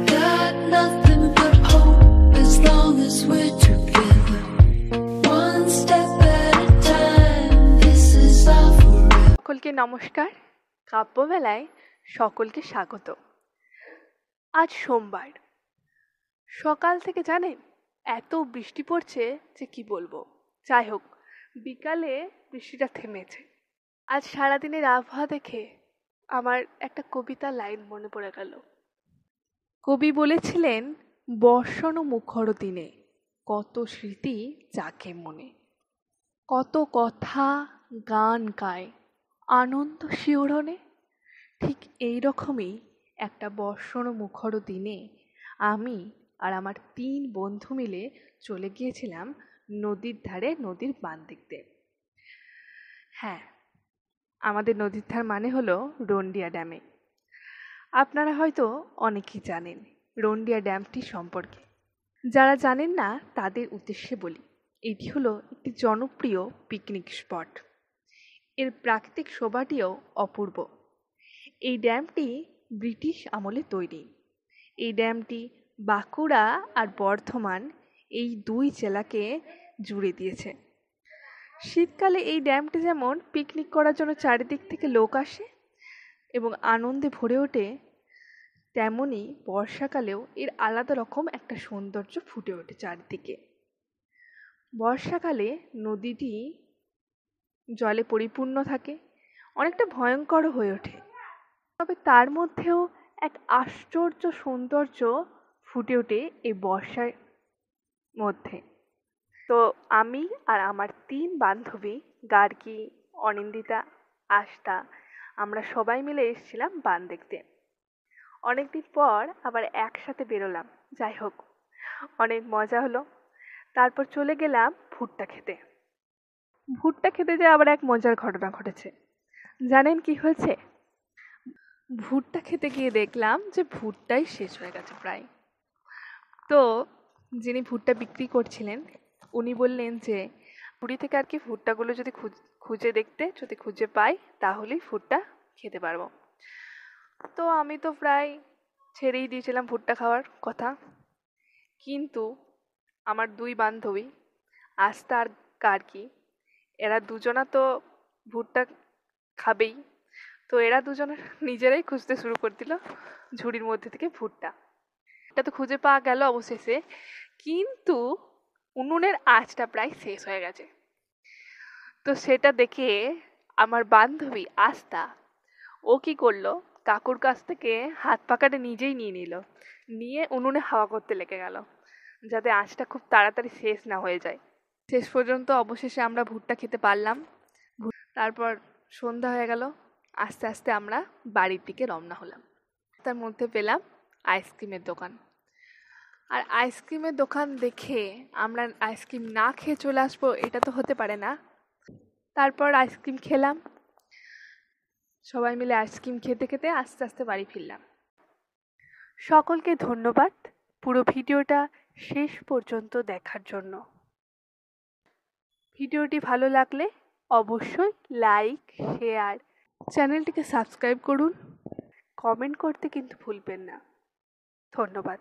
got nothing but hope as long as we're together. One step at a time, this is our forever. সকলকে নমস্কার। কাব্যবেলায় সকলকে স্বাগত। আজ সোমবার সকাল থেকে জানেন এত বৃষ্টি পড়ছে যে কি বলবো। যাই হোক, বিকালে বৃষ্টিটা থেমেছে। আজ সারাদিনের আবহাওয়া দেখে আমার একটা কবিতার লাইন মনে পড়ে গেল। কবি বলেছিলেন, বর্ষণ মুখর দিনে কত স্মৃতি জাগে মনে, কত কথা গান গায় আনন্দ শিহরণে। ঠিক এই রকমই একটা বর্ষণ মুখর দিনে আমি আর আমার 3 বন্ধু মিলে চলে গিয়েছিলাম নদীর ধারে, নদীর বান দেখতে। হ্যাঁ, আমাদের নদীর ধার মানে হলো রন্ডিয়া ড্যামে। আপনারা হয়তো অনেকেই জানেন রন্ডিয়া ড্যামটি সম্পর্কে। যারা জানেন না তাদের উদ্দেশ্যে বলি, এটি হলো একটি জনপ্রিয় পিকনিক স্পট। এর প্রাকৃতিক শোভাটিও অপূর্ব। এই ড্যামটি ব্রিটিশ আমলে তৈরি। এই ড্যামটি বাঁকুড়া আর বর্ধমান এই 2 জেলাকে জুড়ে দিয়েছে। শীতকালে এই ড্যামটি যেমন পিকনিক করার জন্য চারিদিক থেকে লোক আসে এবং আনন্দে ভরে ওঠে, তেমনি বর্ষাকালেও এর আলাদা রকম একটা সৌন্দর্য ফুটে ওঠে চারিদিকে। বর্ষাকালে নদীটি জলে পরিপূর্ণ থাকে, অনেকটা ভয়ঙ্কর হয়ে ওঠে, তবে তার মধ্যেও এক আশ্চর্য সৌন্দর্য ফুটে ওঠে এই বর্ষার মধ্যে। তো আমি আর আমার 3 বান্ধবী গার্গী, অনিন্দিতা, আস্থা, আমরা সবাই মিলে এসেছিলাম বান দেখতে। অনেকদিন পর আবার একসাথে বেরোলাম। যাই হোক, অনেক মজা হলো। তারপর চলে গেলাম ভুট্টা খেতে। ভুট্টা খেতে যে আবার এক মজার ঘটনা ঘটেছে। জানেন কি হয়েছে? ভুট্টা খেতে গিয়ে দেখলাম যে ভুট্টাই শেষ হয়ে গেছে প্রায়। তো যিনি ভুট্টা বিক্রি করছিলেন উনি বললেন যে পুরী থেকে আর কি ভুট্টাগুলো যদি খুঁজে দেখতে, যদি খুঁজে পাই তাহলেই ভুট্টা খেতে পারবো। তো আমি তো প্রায় ছেড়েই দিয়েছিলাম ভুট্টা খাওয়ার কথা, কিন্তু আমার 2 বান্ধবী আস্থা আর গার্গী, এরা দুজনা তো ভুট্টা খাবেই। তো এরা দুজনে নিজেরাই খুঁজতে শুরু করে দিল ঝুড়ির মধ্যে থেকে ভুট্টা। এটা তো খুঁজে পাওয়া গেল অবশেষে, কিন্তু উনুনের আঁচটা প্রায় শেষ হয়ে গেছে। তো সেটা দেখে আমার বান্ধবী আস্থা ও কি করলো, কাকুর কাছ থেকে হাত পাকাটা নিজেই নিয়ে উনুনে হাওয়া করতে লেগে গেল, যাতে আঁচটা খুব তাড়াতাড়ি শেষ না হয়ে যায়। শেষ পর্যন্ত অবশেষে আমরা ভুট্টা খেতে পারলাম। তারপর সন্ধ্যা হয়ে গেল, আস্তে আস্তে আমরা বাড়ির দিকে রওনা হলাম। তার মধ্যে পেলাম আইসক্রিমের দোকান। আর আইসক্রিমের দোকান দেখে আমরা আইসক্রিম না খেয়ে চলে আসবো, এটা তো হতে পারে না। তারপর আইসক্রিম খেলাম, সবাই মিলে আইসক্রিম খেতে খেতে আস্তে আস্তে বাড়ি ফিরলাম। সকলকে ধন্যবাদ পুরো ভিডিওটা শেষ পর্যন্ত দেখার জন্য। ভিডিওটি ভালো লাগলে অবশ্যই লাইক, শেয়ার, চ্যানেলটিকে সাবস্ক্রাইব করুন। কমেন্ট করতে কিন্তু ভুলবেন না। ধন্যবাদ।